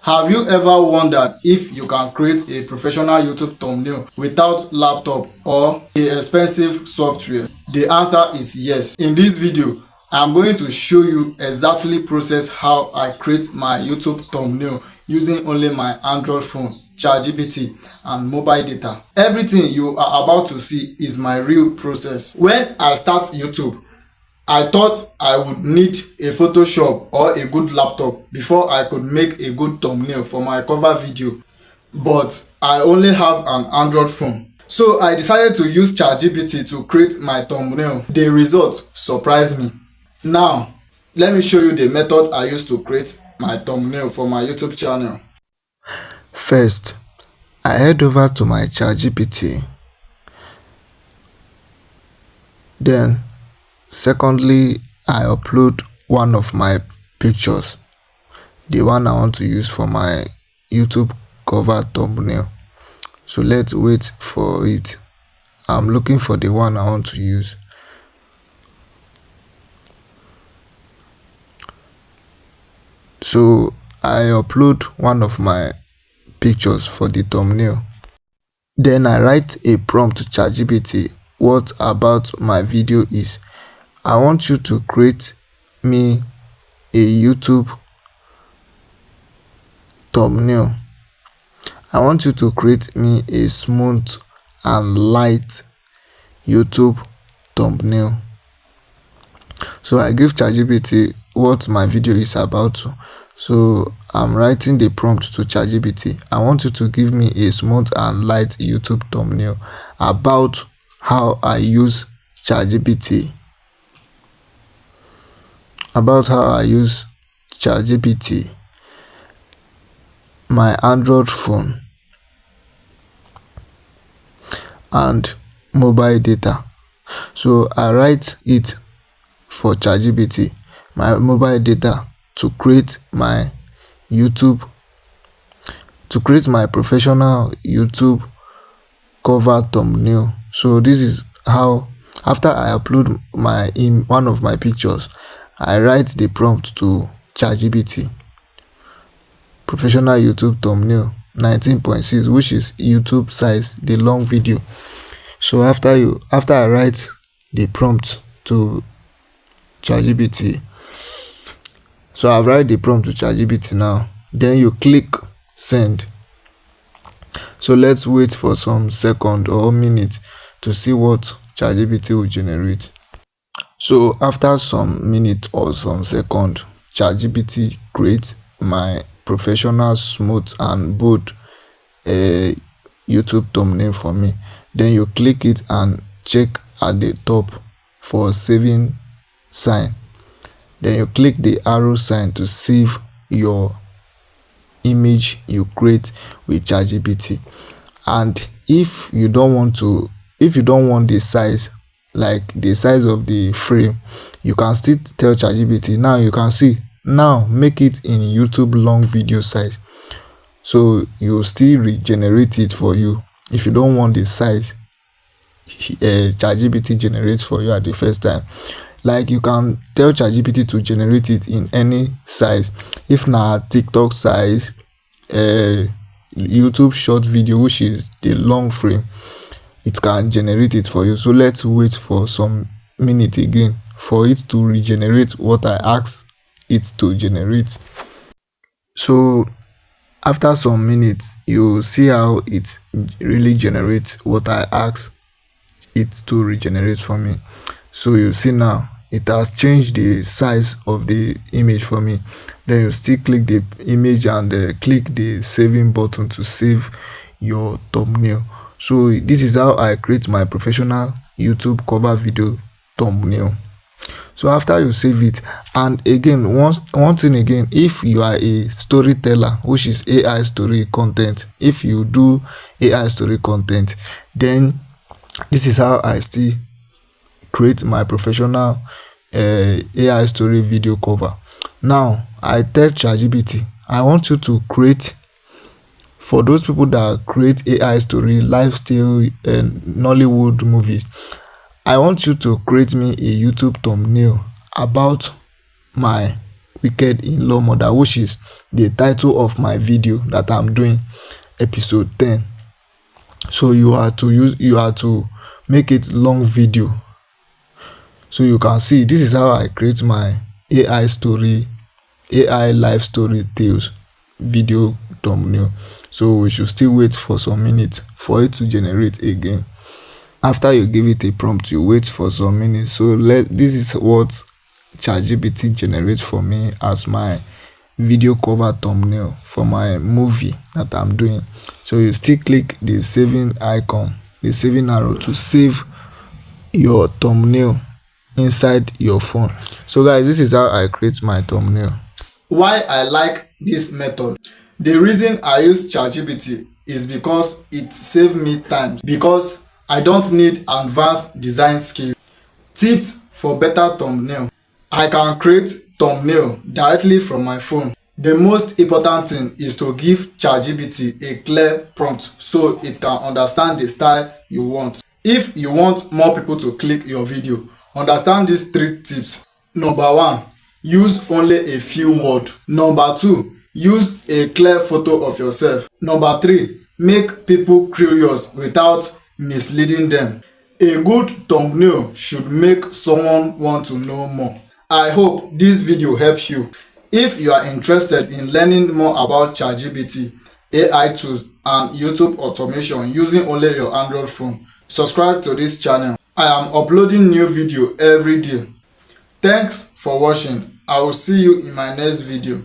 Have you ever wondered if you can create a professional YouTube thumbnail without laptop or a expensive software? The answer is yes. In this video, I'm going to show you exactly process how I create my YouTube thumbnail using only my Android phone, ChatGPT, and mobile data. Everything you are about to see is my real process. When I start YouTube, I thought I would need a Photoshop or a good laptop before I could make a good thumbnail for my cover video, but I only have an Android phone. So I decided to use ChatGPT to create my thumbnail. The result surprised me. Now, let me show you the method I used to create my thumbnail for my YouTube channel. First, I head over to my ChatGPT. Then, secondly, I upload one of my pictures, the one I want to use for my YouTube cover thumbnail. So let's wait for it. I'm looking for the one I want to use. So I upload one of my pictures for the thumbnail. Then I write a prompt to ChatGPT. What about my video is, I want you to create me a YouTube thumbnail. I want you to create me a smooth and light YouTube thumbnail. So I give ChatGPT what my video is about to. So I'm writing the prompt to ChatGPT. I want you to give me a smooth and light YouTube thumbnail about how I use ChatGPT. About how I use ChatGPT, my Android phone, and mobile data. So I write it for ChatGPT, my mobile data, to create my professional YouTube cover thumbnail. So this is how, after I upload one of my pictures, I write the prompt to ChatGPT, professional YouTube thumbnail 19.6, which is YouTube size, the long video. So after I write the prompt to ChatGPT, so I write the prompt to ChatGPT now. Then you click send. So let's wait for some second or minute to see what ChatGPT will generate. So after some minute or some second, ChatGPT creates my professional, smooth and bold YouTube thumbnail for me. Then you click it and check at the top for saving sign. Then you click the arrow sign to save your image you create with ChatGPT. And if you don't want the size, like the size of the frame, you can still tell ChatGPT, now you can see, now make it in YouTube long video size. So you still regenerate it for you. If you don't want the size ChatGPT generates for you at the first time, like you can tell ChatGPT to generate it in any size. If na TikTok size, YouTube short video, which is the long frame, it can generate it for you. So let's wait for some minute again for it to regenerate what I asked it to generate. So after some minutes, you see how it really generates what I asked it to regenerate for me. So you see now it has changed the size of the image for me. Then you still click the image and click the saving button to save your thumbnail. So this is how I create my professional YouTube cover video thumbnail. So after you save it, and again, one thing again, if you are a storyteller, which is AI story content, if you do AI story content, then this is how I still create my professional AI story video cover. Now I tell ChatGPT, I want you to create, for those people that create AI story, lifestyle and Nollywood movies, I want you to create me a YouTube thumbnail about my Wicked in-law mother, which is the title of my video that I'm doing, episode 10. So you are to make it long video. So you can see this is how I create my AI life story tales video thumbnail. So we should still wait for some minutes for it to generate again. After you give it a prompt, you wait for some minutes. So this is what ChatGPT generates for me as my video cover thumbnail for my movie that I'm doing. So you still click the saving icon, the saving arrow, to save your thumbnail inside your phone. So guys, this is how I create my thumbnail. Why I like this method? The reason I use ChatGPT is because it saves me time, because I don't need advanced design skills. Tips for better thumbnail. I can create thumbnail directly from my phone. The most important thing is to give ChatGPT a clear prompt so it can understand the style you want. If you want more people to click your video, understand these 3 tips. Number 1, use only a few words. Number 2, use a clear photo of yourself. Number 3, make people curious without misleading them. A good thumbnail should make someone want to know more. I hope this video helps you. If you are interested in learning more about ChatGPT, AI tools, and YouTube automation using only your Android phone, subscribe to this channel. I am uploading new video every day. Thanks for watching. I will see you in my next video.